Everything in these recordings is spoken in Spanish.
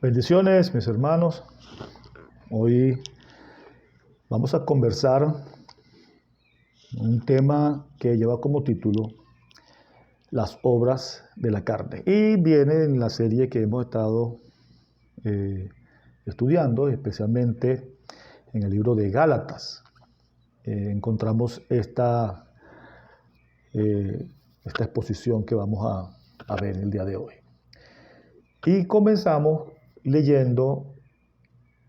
Bendiciones, mis hermanos. Hoy vamos a conversar un tema que lleva como título las obras de la carne. Y viene en la serie que hemos estado estudiando, especialmente en el libro de Gálatas. Encontramos esta exposición que vamos a ver el día de hoy. Y comenzamos leyendo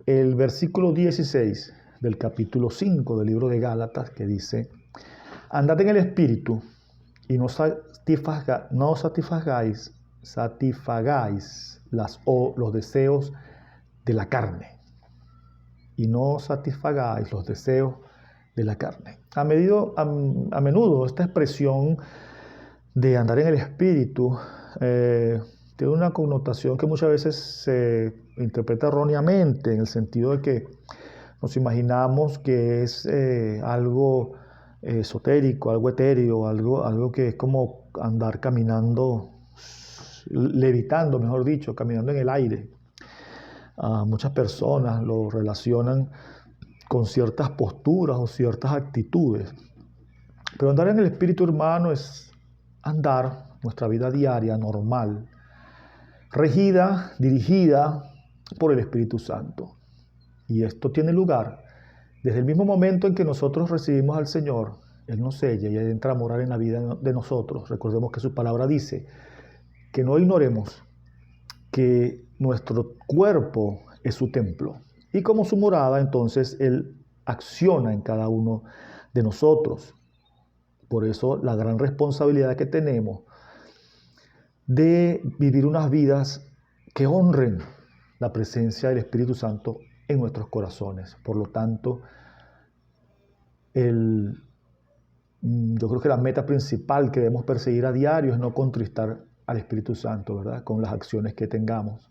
el versículo 16 del capítulo 5 del libro de Gálatas, que dice: andad en el Espíritu y no satisfagáis los deseos de la carne. Y no satisfagáis los deseos de la carne. A menudo esta expresión de andar en el Espíritu tiene una connotación que muchas veces se interpreta erróneamente, en el sentido de que nos imaginamos que es algo esotérico, algo etéreo, algo que es como andar caminando, levitando, mejor dicho, caminando en el aire. Muchas personas lo relacionan con ciertas posturas o ciertas actitudes. Pero andar en el Espíritu, hermano, es andar nuestra vida diaria, normal, regida, dirigida por el Espíritu Santo. Y esto tiene lugar desde el mismo momento en que nosotros recibimos al Señor. Él nos sella y entra a morar en la vida de nosotros. Recordemos que su palabra dice que no ignoremos que nuestro cuerpo es su templo. Y como su morada, entonces Él acciona en cada uno de nosotros. Por eso la gran responsabilidad que tenemos de vivir unas vidas que honren la presencia del Espíritu Santo en nuestros corazones. Por lo tanto, yo creo que la meta principal que debemos perseguir a diario es no contristar al Espíritu Santo, ¿verdad? Con las acciones que tengamos.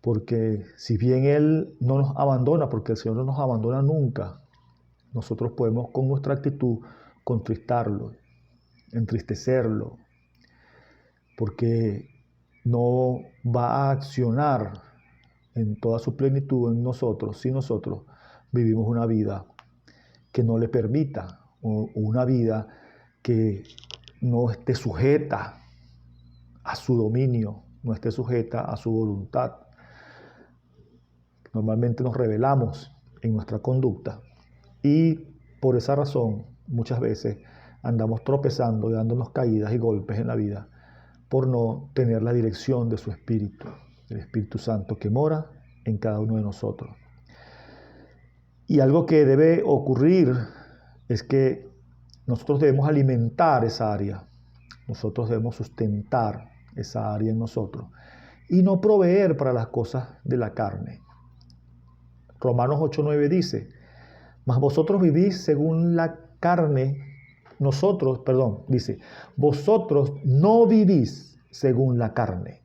Porque si bien Él no nos abandona, porque el Señor no nos abandona nunca, nosotros podemos con nuestra actitud contristarlo, entristecerlo, porque no va a accionar en toda su plenitud en nosotros si nosotros vivimos una vida que no le permita, o una vida que no esté sujeta a su dominio, no esté sujeta a su voluntad. Normalmente nos rebelamos en nuestra conducta y por esa razón muchas veces andamos tropezando y dándonos caídas y golpes en la vida por no tener la dirección de su Espíritu, el Espíritu Santo que mora en cada uno de nosotros. Y algo que debe ocurrir es que nosotros debemos alimentar esa área, nosotros debemos sustentar esa área en nosotros y no proveer para las cosas de la carne. Romanos 8:9 dice: mas vosotros vivís según la carne. Vosotros no vivís según la carne,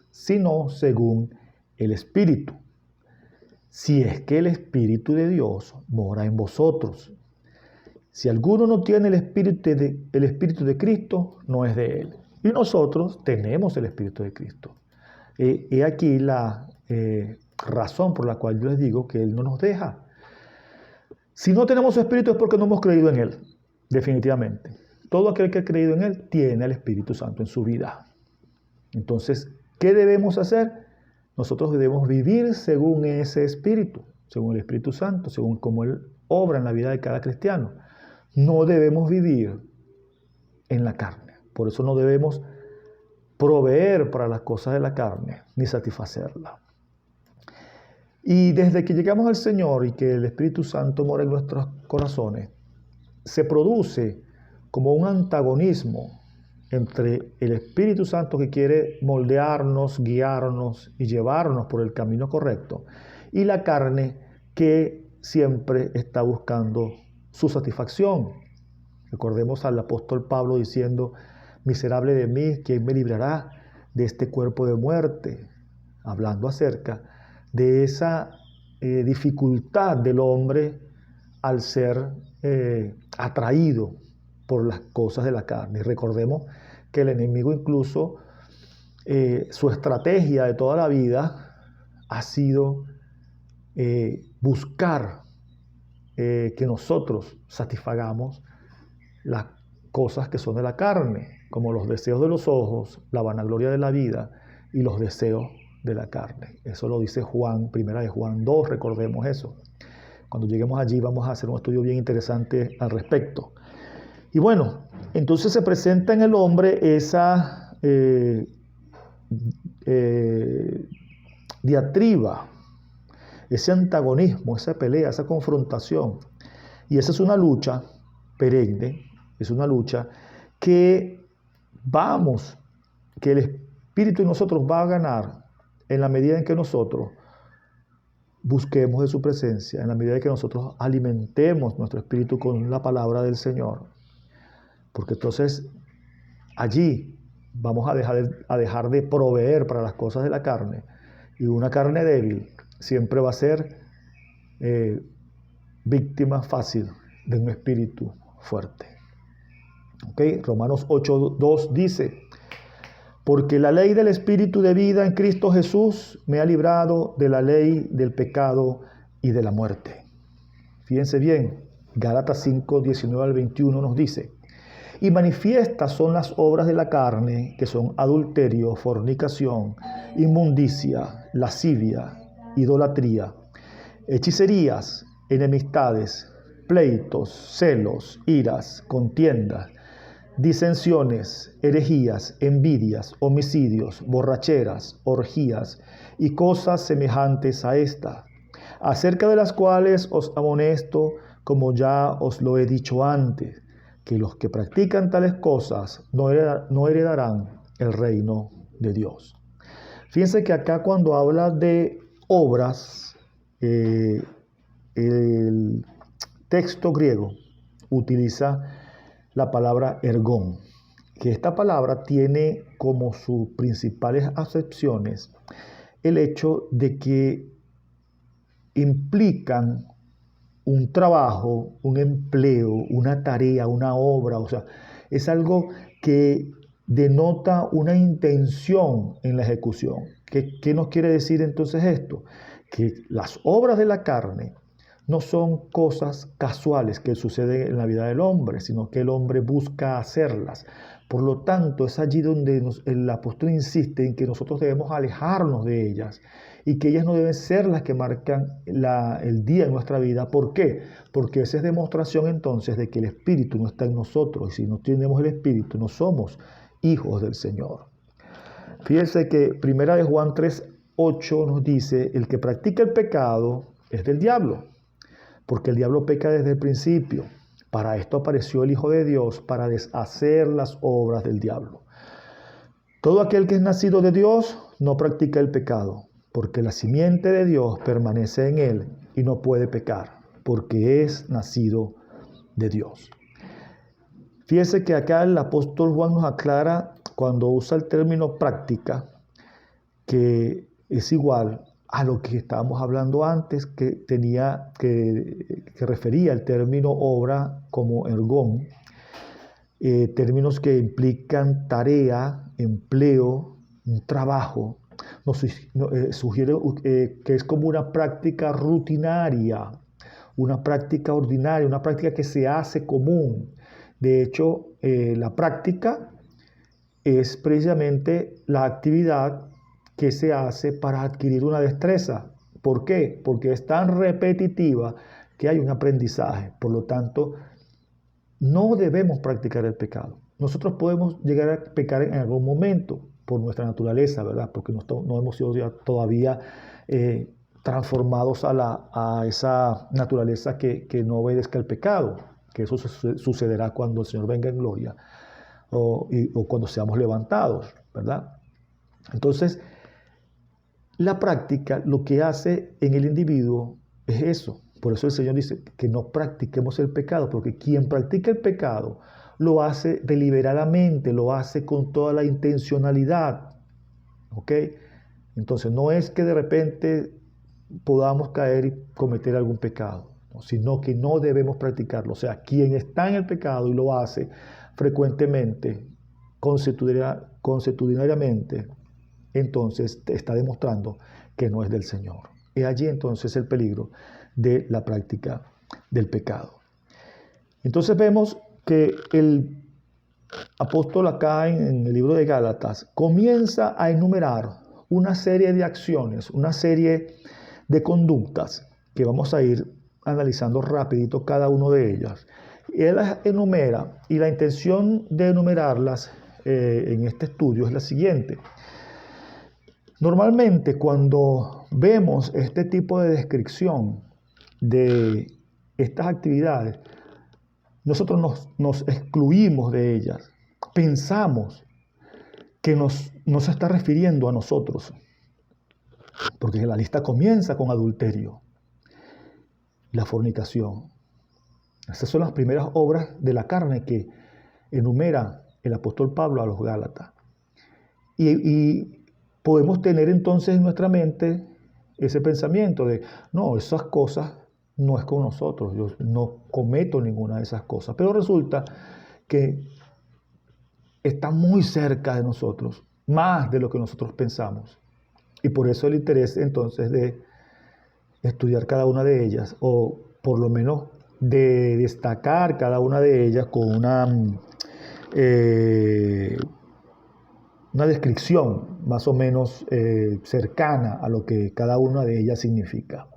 sino según el Espíritu, si es que el Espíritu de Dios mora en vosotros. Si alguno no tiene el Espíritu de Cristo, no es de él. Y nosotros tenemos el Espíritu de Cristo. He aquí la razón por la cual yo les digo que Él no nos deja. Si no tenemos su Espíritu es porque no hemos creído en Él, definitivamente. Todo aquel que ha creído en Él tiene al Espíritu Santo en su vida. Entonces, ¿qué debemos hacer? Nosotros debemos vivir según ese Espíritu, según el Espíritu Santo, según cómo Él obra en la vida de cada cristiano. No debemos vivir en la carne. Por eso no debemos proveer para las cosas de la carne, ni satisfacerla. Y desde que llegamos al Señor y que el Espíritu Santo mora en nuestros corazones, se produce como un antagonismo entre el Espíritu Santo que quiere moldearnos, guiarnos y llevarnos por el camino correcto, y la carne que siempre está buscando su satisfacción. Recordemos al apóstol Pablo diciendo: miserable de mí, ¿quién me librará de este cuerpo de muerte? Hablando acerca de esa dificultad del hombre al ser atraído por las cosas de la carne. Y recordemos que el enemigo incluso, su estrategia de toda la vida ha sido buscar que nosotros satisfagamos las cosas que son de la carne, como los deseos de los ojos, la vanagloria de la vida y los deseos de la carne. Eso lo dice Juan, primera de Juan 2, recordemos eso. Cuando lleguemos allí vamos a hacer un estudio bien interesante al respecto. Y bueno, entonces se presenta en el hombre esa diatriba, ese antagonismo, esa pelea, esa confrontación. Y esa es una lucha perenne, es una lucha que el Espíritu en nosotros va a ganar en la medida en que nosotros busquemos de su presencia, en la medida en que nosotros alimentemos nuestro espíritu con la palabra del Señor. Porque entonces allí vamos a dejar de proveer para las cosas de la carne. Y una carne débil siempre va a ser víctima fácil de un espíritu fuerte. ¿Okay? Romanos 8:2 dice: porque la ley del Espíritu de vida en Cristo Jesús me ha librado de la ley del pecado y de la muerte. Fíjense bien, Gálatas 5:19 al 21 nos dice: y manifiestas son las obras de la carne, que son adulterio, fornicación, inmundicia, lascivia, idolatría, hechicerías, enemistades, pleitos, celos, iras, contiendas, disensiones, herejías, envidias, homicidios, borracheras, orgías y cosas semejantes a esta, acerca de las cuales os amonesto, como ya os lo he dicho antes, que los que practican tales cosas no heredarán el reino de Dios. Fíjense que acá cuando habla de obras, el texto griego utiliza la palabra ergón, que esta palabra tiene como sus principales acepciones el hecho de que implican un trabajo, un empleo, una tarea, una obra, o sea, es algo que denota una intención en la ejecución. ¿Qué nos quiere decir entonces esto? Que las obras de la carne no son cosas casuales que suceden en la vida del hombre, sino que el hombre busca hacerlas. Por lo tanto, es allí donde el apóstol insiste en que nosotros debemos alejarnos de ellas y que ellas no deben ser las que marcan el día en nuestra vida. ¿Por qué? Porque esa es demostración entonces de que el Espíritu no está en nosotros, y si no tenemos el Espíritu no somos hijos del Señor. Fíjense que primera de Juan 3:8 nos dice: el que practica el pecado es del diablo, porque el diablo peca desde el principio. Para esto apareció el Hijo de Dios, para deshacer las obras del diablo. Todo aquel que es nacido de Dios no practica el pecado, porque la simiente de Dios permanece en él y no puede pecar, porque es nacido de Dios. Fíjese que acá el apóstol Juan nos aclara, cuando usa el término práctica, que es igual a lo que estábamos hablando antes, que refería el término obra como ergón, términos que implican tarea, empleo, un trabajo. Nos sugiere que es como una práctica rutinaria, una práctica ordinaria, una práctica que se hace común. De hecho, la práctica es precisamente la actividad que se hace para adquirir una destreza. ¿Por qué? Porque es tan repetitiva que hay un aprendizaje. Por lo tanto, no debemos practicar el pecado. Nosotros podemos llegar a pecar en algún momento por nuestra naturaleza, ¿verdad? Porque no hemos sido todavía transformados a esa naturaleza que no obedezca el pecado, que eso sucederá cuando el Señor venga en gloria o cuando seamos levantados, ¿verdad? Entonces, la práctica lo que hace en el individuo es eso. Por eso el Señor dice que no practiquemos el pecado, porque quien practica el pecado lo hace deliberadamente, lo hace con toda la intencionalidad. ¿Ok? Entonces no es que de repente podamos caer y cometer algún pecado, sino que no debemos practicarlo. O sea, quien está en el pecado y lo hace frecuentemente, consuetudinariamente, entonces está demostrando que no es del Señor. Y allí entonces el peligro de la práctica del pecado. Entonces vemos que el apóstol acá en el libro de Gálatas comienza a enumerar una serie de acciones, una serie de conductas que vamos a ir analizando rapidito cada uno de ellas. Él las enumera y la intención de enumerarlas en este estudio es la siguiente. Normalmente cuando vemos este tipo de descripción de estas actividades, nosotros nos excluimos de ellas. Pensamos que no se está refiriendo a nosotros, porque la lista comienza con adulterio, la fornicación. Esas son las primeras obras de la carne que enumera el apóstol Pablo a los Gálatas. Y podemos tener entonces en nuestra mente ese pensamiento de, no, esas cosas no es con nosotros, yo no cometo ninguna de esas cosas. Pero resulta que está muy cerca de nosotros, más de lo que nosotros pensamos. Y por eso el interés entonces de estudiar cada una de ellas, o por lo menos de destacar cada una de ellas con una descripción más o menos cercana a lo que cada una de ellas significa.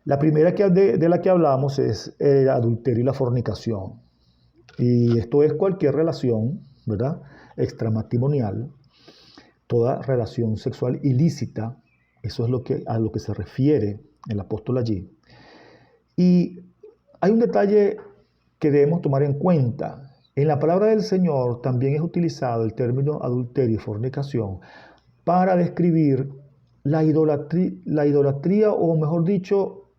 La primera de la que hablamos es el adulterio y la fornicación. Y esto es cualquier relación, ¿verdad?, extramatrimonial, toda relación sexual ilícita. Eso es a lo que se refiere el apóstol allí. Y hay un detalle que debemos tomar en cuenta. En la palabra del Señor también es utilizado el término adulterio y fornicación para describir la idolatría, o mejor dicho,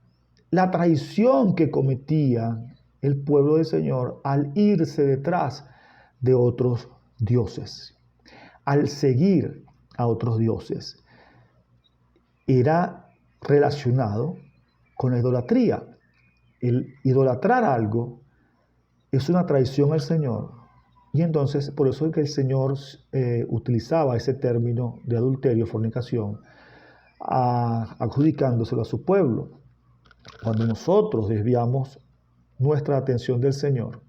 la traición que cometía el pueblo del Señor al irse detrás de otros dioses, al seguir a otros dioses. Era relacionado con la idolatría. El idolatrar algo es una traición al Señor. Y entonces, por eso es que el Señor utilizaba ese término de adulterio, fornicación, adjudicándoselo a su pueblo. Cuando nosotros desviamos nuestra atención del Señor,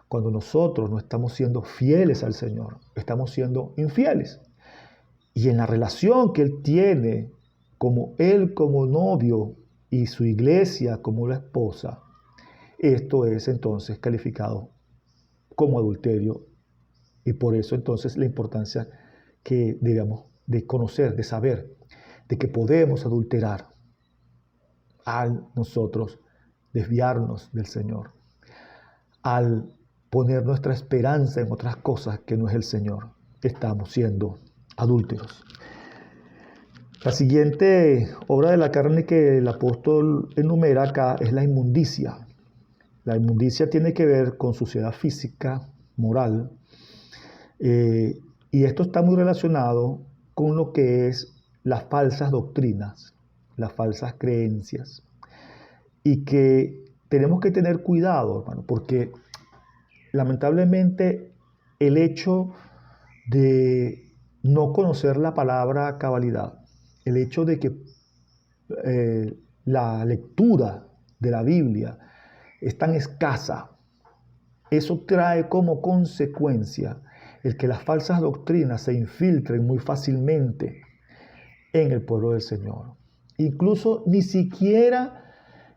cuando nosotros no estamos siendo fieles al Señor, estamos siendo infieles. Y en la relación que Él tiene, Él como novio y su iglesia como la esposa, esto es entonces calificado como adulterio. Y por eso entonces la importancia que debemos de conocer, de saber, de que podemos adulterar al nosotros desviarnos del Señor, al poner nuestra esperanza en otras cosas que no es el Señor, estamos siendo adúlteros. La siguiente obra de la carne que el apóstol enumera acá es la inmundicia. La inmundicia tiene que ver con suciedad física, moral, y esto está muy relacionado con lo que es las falsas doctrinas, las falsas creencias, y que tenemos que tener cuidado, hermano, porque lamentablemente el hecho de no conocer la palabra a cabalidad, el hecho de que la lectura de la Biblia es tan escasa, eso trae como consecuencia el que las falsas doctrinas se infiltren muy fácilmente en el pueblo del Señor. Incluso ni siquiera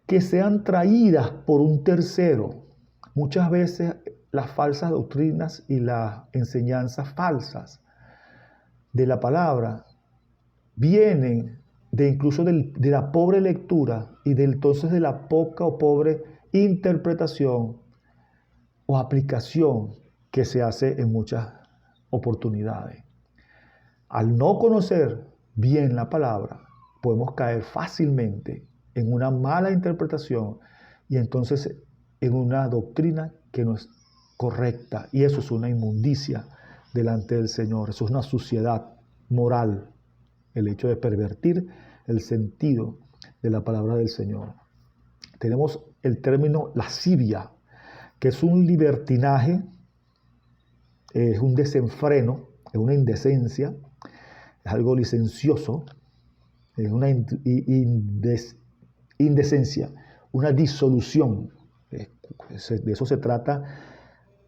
que sean traídas por un tercero. Muchas veces las falsas doctrinas y las enseñanzas falsas de la palabra vienen incluso de la pobre lectura y entonces de la poca o pobre interpretación o aplicación que se hace en muchas oportunidades. Al no conocer bien la palabra, podemos caer fácilmente en una mala interpretación y entonces en una doctrina que no es correcta. Y eso es una inmundicia delante del Señor. Eso es una suciedad moral, el hecho de pervertir el sentido de la palabra del Señor. Tenemos el término lascivia, que es un libertinaje, es un desenfreno, es una indecencia, es algo licencioso, es una indecencia, una disolución. De eso se trata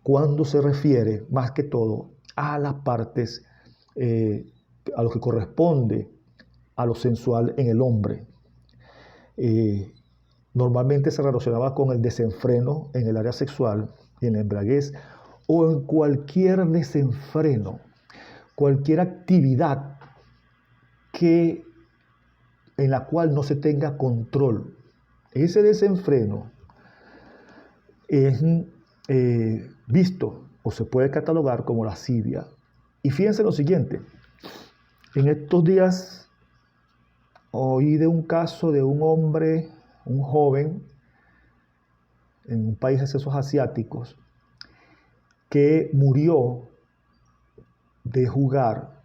cuando se refiere más que todo a las partes, a lo que corresponde a lo sensual en el hombre. Normalmente se relacionaba con el desenfreno en el área sexual y en la embriaguez, o en cualquier desenfreno, cualquier actividad en la cual no se tenga control. Ese desenfreno es visto o se puede catalogar como lascivia. Y fíjense lo siguiente, en estos días oí de un caso de un hombre, un joven, en un país de esos asiáticos, que murió de jugar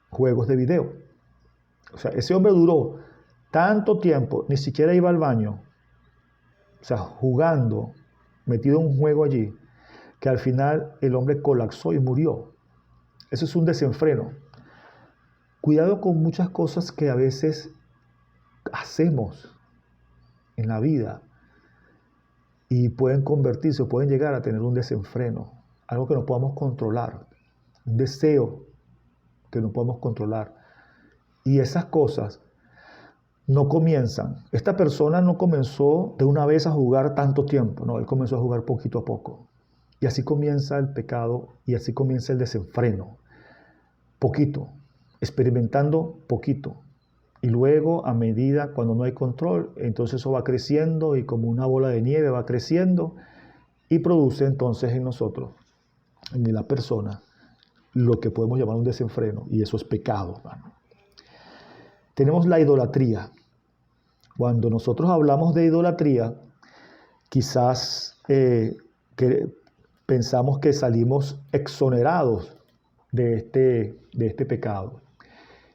juegos de video. O sea, ese hombre duró tanto tiempo, ni siquiera iba al baño, o sea, jugando, metido en un juego allí, que al final el hombre colapsó y murió. Eso es un desenfreno. Cuidado con muchas cosas que a veces hacemos en la vida y pueden convertirse o pueden llegar a tener un desenfreno, algo que no podamos controlar, un deseo que no podemos controlar. Y esas cosas no comienzan. Esta persona no comenzó de una vez a jugar tanto tiempo, no, él comenzó a jugar poquito a poco. Y así comienza el pecado y así comienza el desenfreno. Poquito, experimentando poquito. Y luego, a medida, cuando no hay control, entonces eso va creciendo y como una bola de nieve va creciendo y produce entonces en nosotros, en la persona, lo que podemos llamar un desenfreno, y eso es pecado, hermano. Tenemos la idolatría. Cuando nosotros hablamos de idolatría, quizás pensamos que salimos exonerados de este pecado.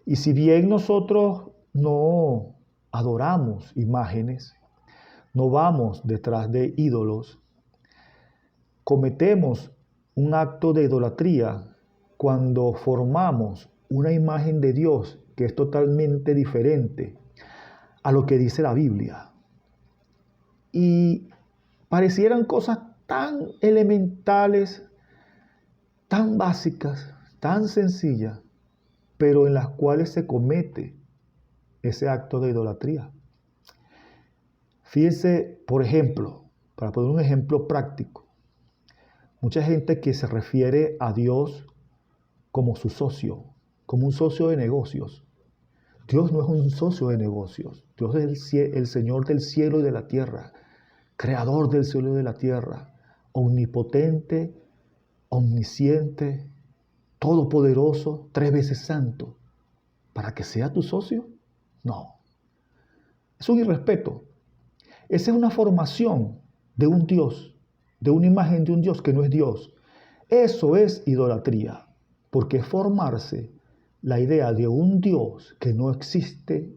Y si bien nosotros no adoramos imágenes, no vamos detrás de ídolos, cometemos un acto de idolatría cuando formamos una imagen de Dios que es totalmente diferente a lo que dice la Biblia. Y parecieran cosas tan elementales, tan básicas, tan sencillas, pero en las cuales se comete ese acto de idolatría. Fíjense, por ejemplo, para poner un ejemplo práctico, mucha gente que se refiere a Dios como su socio, como un socio de negocios. Dios no es un socio de negocios. Dios es el Señor del cielo y de la tierra, creador del cielo y de la tierra, omnipotente, omnisciente, todopoderoso, 3 veces santo. ¿Para que sea tu socio? No. Es un irrespeto. Esa es una formación de un Dios, de una imagen de un Dios que no es Dios. Eso es idolatría, porque es formarse la idea de un Dios que no existe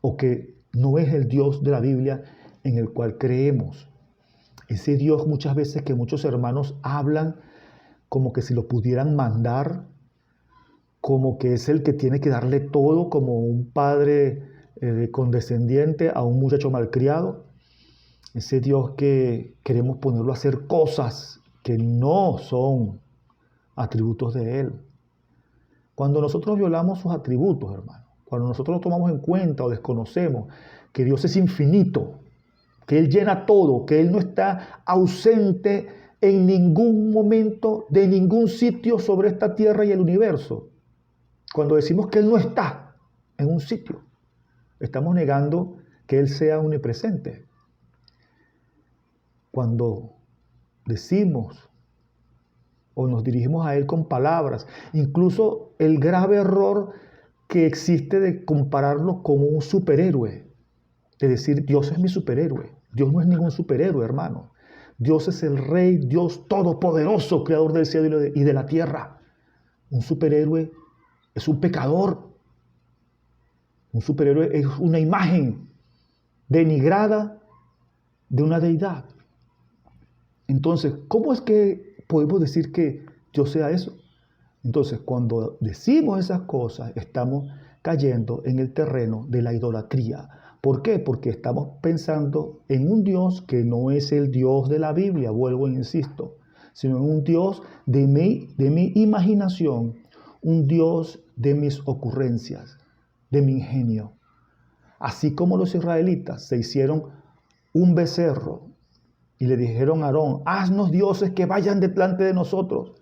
o que no es el Dios de la Biblia en el cual creemos. Ese Dios muchas veces que muchos hermanos hablan como que si lo pudieran mandar, como que es el que tiene que darle todo, como un padre condescendiente a un muchacho malcriado. Ese Dios que queremos ponerlo a hacer cosas que no son atributos de Él. Cuando nosotros violamos sus atributos, hermano, cuando nosotros tomamos en cuenta o desconocemos que Dios es infinito, que Él llena todo, que Él no está ausente en ningún momento, de ningún sitio sobre esta tierra y el universo. Cuando decimos que Él no está en un sitio, estamos negando que Él sea omnipresente. Cuando decimos o nos dirigimos a Él con palabras, incluso el grave error que existe de compararlo con un superhéroe, de decir Dios es mi superhéroe. Dios no es ningún superhéroe, hermano. Dios es el Rey, Dios todopoderoso, creador del cielo y de la tierra. Un superhéroe es un pecador. Un superhéroe es una imagen denigrada de una deidad. Entonces, ¿cómo es que podemos decir que Dios sea eso? Entonces, cuando decimos esas cosas, estamos cayendo en el terreno de la idolatría. ¿Por qué? Porque estamos pensando en un Dios que no es el Dios de la Biblia, vuelvo e insisto, sino en un Dios de mi imaginación, un Dios de mis ocurrencias, de mi ingenio. Así como los israelitas se hicieron un becerro y le dijeron a Aarón, haznos dioses que vayan delante de nosotros.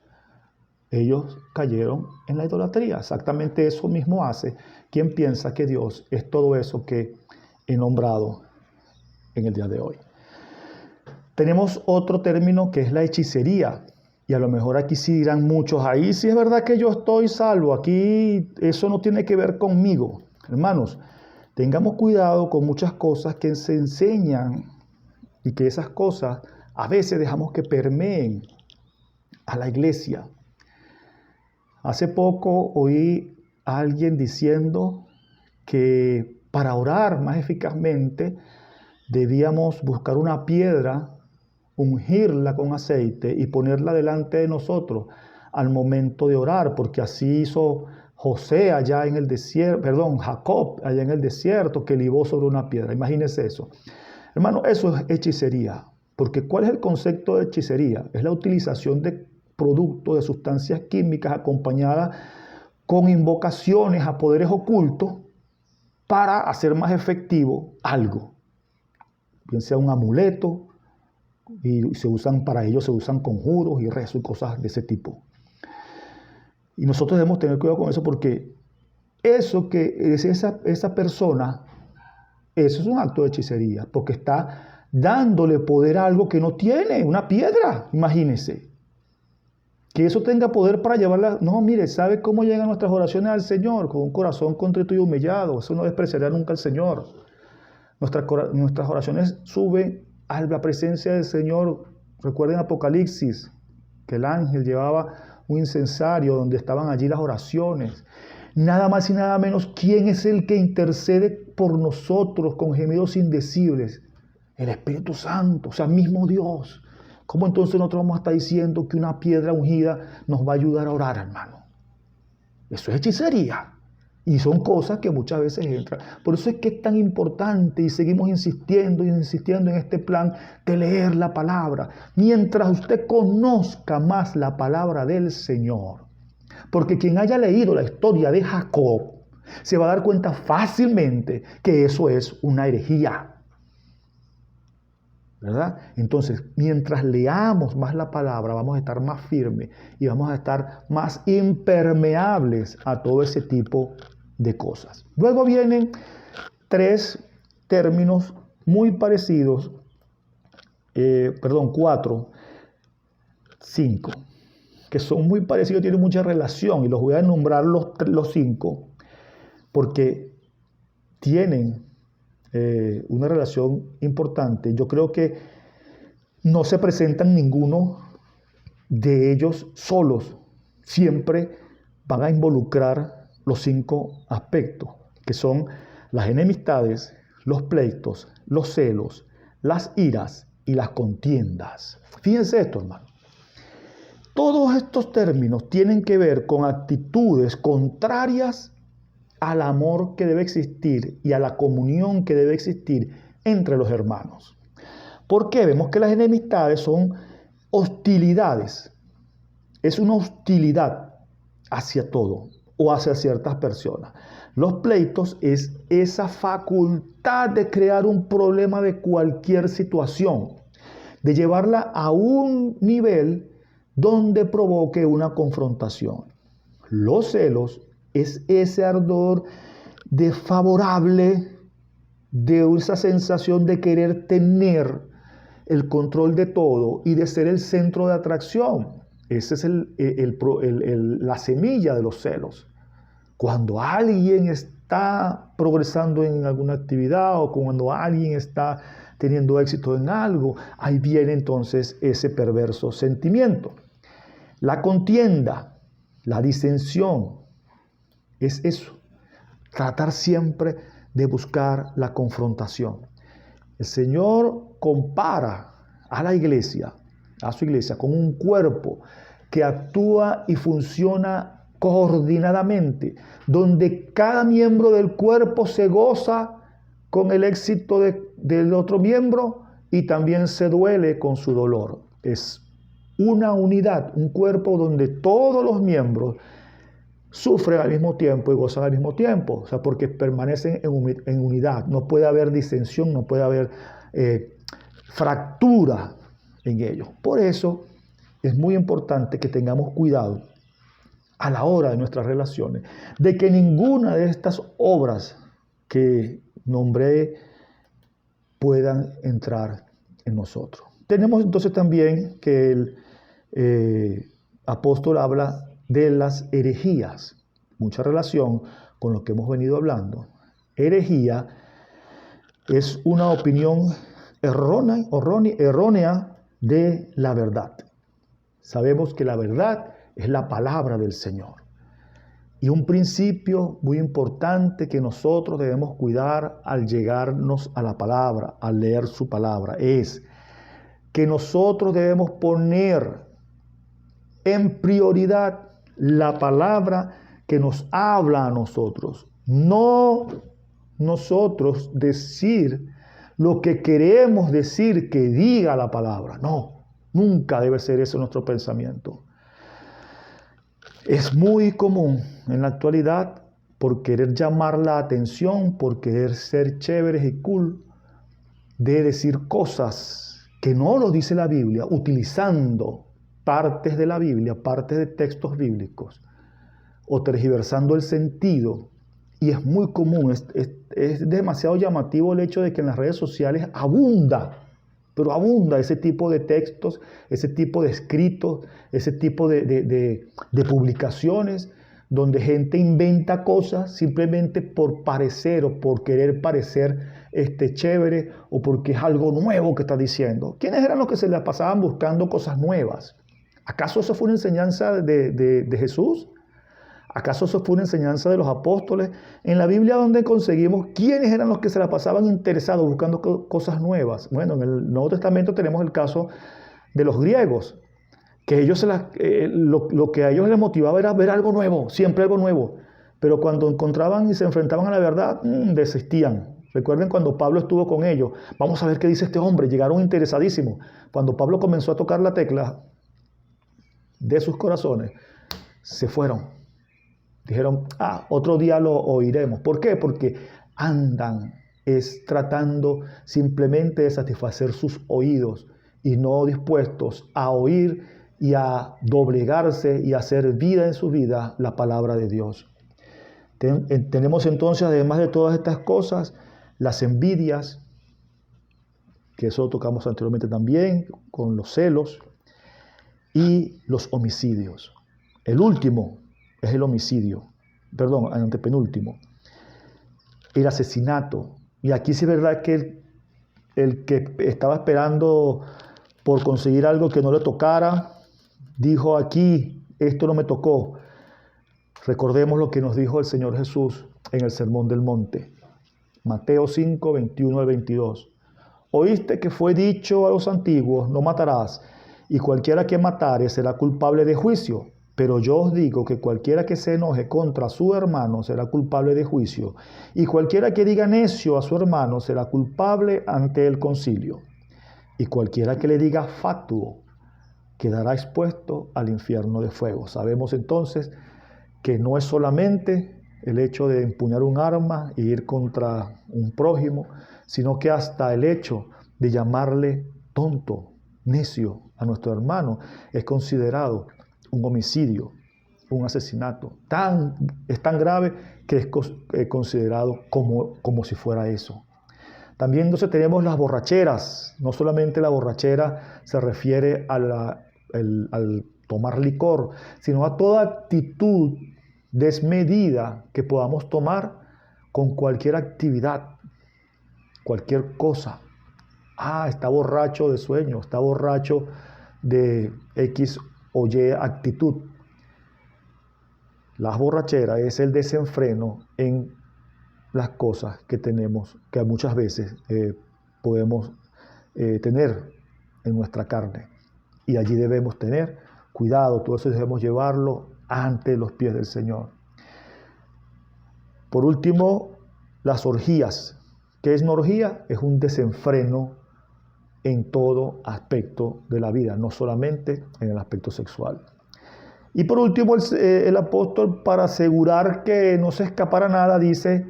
Ellos cayeron en la idolatría. Exactamente eso mismo hace quien piensa que Dios es todo eso que he nombrado en el día de hoy. Tenemos otro término que es la hechicería. Y a lo mejor aquí sí dirán muchos, ahí sí es verdad que yo estoy salvo, aquí eso no tiene que ver conmigo. Hermanos, tengamos cuidado con muchas cosas que se enseñan y que esas cosas a veces dejamos que permeen a la iglesia. Hace poco oí a alguien diciendo que para orar más eficazmente debíamos buscar una piedra, ungirla con aceite y ponerla delante de nosotros al momento de orar, porque así hizo José allá en el desierto, Jacob allá en el desierto, que libó sobre una piedra. Imagínense eso. Hermano, eso es hechicería, porque ¿cuál es el concepto de hechicería? Es la utilización de productos, de sustancias químicas acompañadas con invocaciones a poderes ocultos para hacer más efectivo algo. Bien sea un amuleto, y para ello se usan conjuros y rezos y cosas de ese tipo. Y nosotros debemos tener cuidado con eso porque eso que es esa persona, eso es un acto de hechicería, porque está dándole poder a algo que no tiene, una piedra, imagínense. Que eso tenga poder para llevarla. No, mire, ¿sabe cómo llegan nuestras oraciones al Señor? Con un corazón contrito y humillado. Eso no despreciará nunca al Señor. Nuestras oraciones suben a la presencia del Señor. Recuerden Apocalipsis, que el ángel llevaba un incensario donde estaban allí las oraciones. Nada más y nada menos, ¿quién es el que intercede por nosotros con gemidos indecibles? El Espíritu Santo, o sea, mismo Dios. ¿Cómo entonces nosotros vamos a estar diciendo que una piedra ungida nos va a ayudar a orar, hermano? Eso es hechicería. Y son cosas que muchas veces entran. Por eso es que es tan importante y seguimos insistiendo y insistiendo en este plan de leer la palabra. Mientras usted conozca más la palabra del Señor. Porque quien haya leído la historia de Jacob se va a dar cuenta fácilmente que eso es una herejía. ¿Verdad? Entonces, mientras leamos más la palabra, vamos a estar más firmes y vamos a estar más impermeables a todo ese tipo de cosas. Luego vienen 3 términos muy parecidos, 4, 5, que son muy parecidos, tienen mucha relación y los voy a nombrar los 5 porque tienen una relación importante. Yo creo que no se presentan ninguno de ellos solos. Siempre van a involucrar los 5 aspectos, que son las enemistades, los pleitos, los celos, las iras y las contiendas. Fíjense esto, hermano. Todos estos términos tienen que ver con actitudes contrarias al amor que debe existir y a la comunión que debe existir entre los hermanos. ¿Por qué? Vemos que las enemistades son hostilidades. Es una hostilidad hacia todo o hacia ciertas personas. Los pleitos es esa facultad de crear un problema de cualquier situación, de llevarla a un nivel donde provoque una confrontación. Los celos es ese ardor desfavorable de esa sensación de querer tener el control de todo y de ser el centro de atracción. Esa es la semilla de los celos. Cuando alguien está progresando en alguna actividad o cuando alguien está teniendo éxito en algo, ahí viene entonces ese perverso sentimiento. La contienda, la disensión, es eso, tratar siempre de buscar la confrontación. El Señor compara a la iglesia, a su iglesia, con un cuerpo que actúa y funciona coordinadamente, donde cada miembro del cuerpo se goza con el éxito del otro miembro y también se duele con su dolor. Es una unidad, un cuerpo donde todos los miembros sufren al mismo tiempo y gozan al mismo tiempo, o sea, porque permanecen en unidad. No puede haber disensión, no puede haber fractura en ellos. Por eso es muy importante que tengamos cuidado a la hora de nuestras relaciones, de que ninguna de estas obras que nombré puedan entrar en nosotros. Tenemos entonces también que el apóstol habla de las herejías, mucha relación con lo que hemos venido hablando. Herejía es una opinión errónea de la verdad. Sabemos que la verdad es la palabra del Señor. Y un principio muy importante que nosotros debemos cuidar al llegarnos a la palabra, al leer su palabra, es que nosotros debemos poner en prioridad la palabra que nos habla a nosotros. No nosotros decir lo que queremos decir que diga la palabra. No, nunca debe ser ese nuestro pensamiento. Es muy común en la actualidad, por querer llamar la atención, por querer ser chéveres y cool, de decir cosas que no lo dice la Biblia, utilizando partes de la Biblia, partes de textos bíblicos, o tergiversando el sentido. Y es muy común, es demasiado llamativo el hecho de que en las redes sociales abunda ese tipo de textos, ese tipo de escritos, ese tipo de publicaciones, donde gente inventa cosas simplemente por parecer o por querer parecer chévere o porque es algo nuevo que está diciendo. ¿Quiénes eran los que se la pasaban buscando cosas nuevas? ¿Acaso eso fue una enseñanza de Jesús? ¿Acaso eso fue una enseñanza de los apóstoles? En la Biblia, ¿dónde conseguimos quiénes eran los que se la pasaban interesados buscando cosas nuevas? Bueno, en el Nuevo Testamento tenemos el caso de los griegos, que ellos lo que a ellos les motivaba era ver algo nuevo, siempre algo nuevo. Pero cuando encontraban y se enfrentaban a la verdad, desistían. Recuerden cuando Pablo estuvo con ellos. Vamos a ver qué dice este hombre. Llegaron interesadísimos. Cuando Pablo comenzó a tocar la tecla de sus corazones, se fueron. Dijeron, otro día lo oiremos. ¿Por qué? Porque andan tratando simplemente de satisfacer sus oídos y no dispuestos a oír y a doblegarse y a hacer vida en su vida la palabra de Dios. Tenemos entonces, además de todas estas cosas, las envidias, que eso lo tocamos anteriormente también, con los celos, y los homicidios. El último es el homicidio, perdón, antepenúltimo, el asesinato. Y aquí sí es verdad que el que estaba esperando por conseguir algo que no le tocara, dijo aquí, esto no me tocó. Recordemos lo que nos dijo el Señor Jesús en el Sermón del Monte. Mateo 5, 21 al 22. Oíste que fue dicho a los antiguos, no matarás, y cualquiera que matare será culpable de juicio. Pero yo os digo que cualquiera que se enoje contra su hermano será culpable de juicio, y cualquiera que diga necio a su hermano será culpable ante el concilio. Y cualquiera que le diga fatuo quedará expuesto al infierno de fuego. Sabemos entonces que no es solamente el hecho de empuñar un arma e ir contra un prójimo, sino que hasta el hecho de llamarle tonto, necio a nuestro hermano es considerado un homicidio, un asesinato. Es tan grave que es considerado como si fuera eso. También entonces tenemos las borracheras. No solamente la borrachera se refiere al tomar licor, sino a toda actitud desmedida que podamos tomar con cualquier actividad, cualquier cosa. Está borracho de sueño, está borracho de X o Y actitud. La borrachera es el desenfreno en las cosas que tenemos, que muchas veces podemos tener en nuestra carne. Y allí debemos tener cuidado, todo eso debemos llevarlo ante los pies del Señor. Por último, las orgías. ¿Qué es una orgía? Es un desenfreno en todo aspecto de la vida, no solamente en el aspecto sexual. Y por último, el apóstol, para asegurar que no se escapara nada, dice,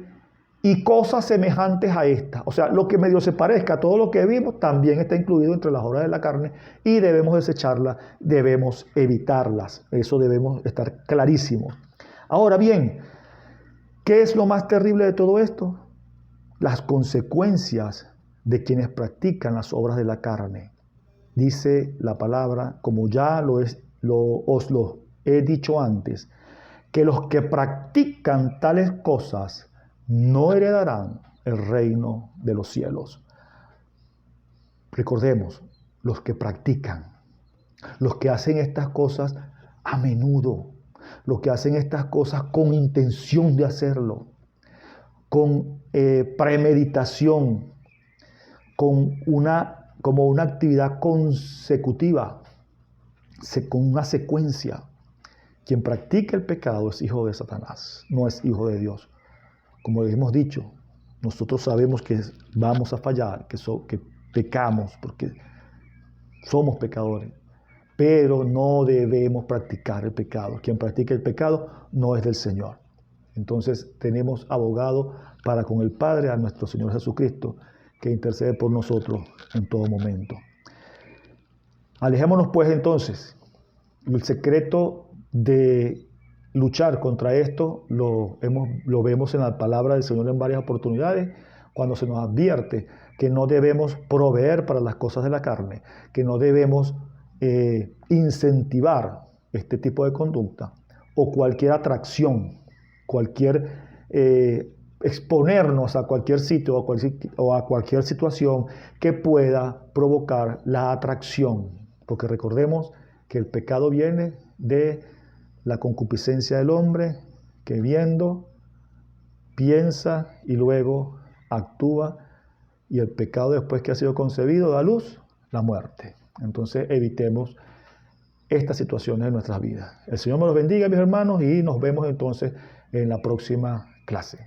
y cosas semejantes a estas. O sea, lo que medio se parezca a todo lo que vimos, también está incluido entre las obras de la carne y debemos desecharlas, debemos evitarlas. Eso debemos estar clarísimos. Ahora bien, ¿qué es lo más terrible de todo esto? Las consecuencias de quienes practican las obras de la carne. Dice la palabra, como ya os lo he dicho antes, que los que practican tales cosas no heredarán el reino de los cielos. Recordemos, los que practican, los que hacen estas cosas a menudo, los que hacen estas cosas con intención de hacerlo, con premeditación, como una actividad consecutiva, con una secuencia. Quien practica el pecado es hijo de Satanás, no es hijo de Dios. Como hemos dicho, nosotros sabemos que vamos a fallar, que pecamos, porque somos pecadores, pero no debemos practicar el pecado. Quien practica el pecado no es del Señor. Entonces tenemos abogado para con el Padre, a nuestro Señor Jesucristo, que intercede por nosotros en todo momento. Alejémonos pues entonces. El secreto de luchar contra esto lo vemos en la palabra del Señor en varias oportunidades, cuando se nos advierte que no debemos proveer para las cosas de la carne, que no debemos incentivar este tipo de conducta o cualquier atracción, cualquier exponernos a cualquier sitio o a cualquier situación que pueda provocar la atracción, porque recordemos que el pecado viene de la concupiscencia del hombre, que viendo, piensa y luego actúa, y el pecado, después que ha sido concebido, da luz, la muerte. Entonces evitemos estas situaciones en nuestras vidas. El Señor me los bendiga, mis hermanos, y nos vemos entonces en la próxima clase.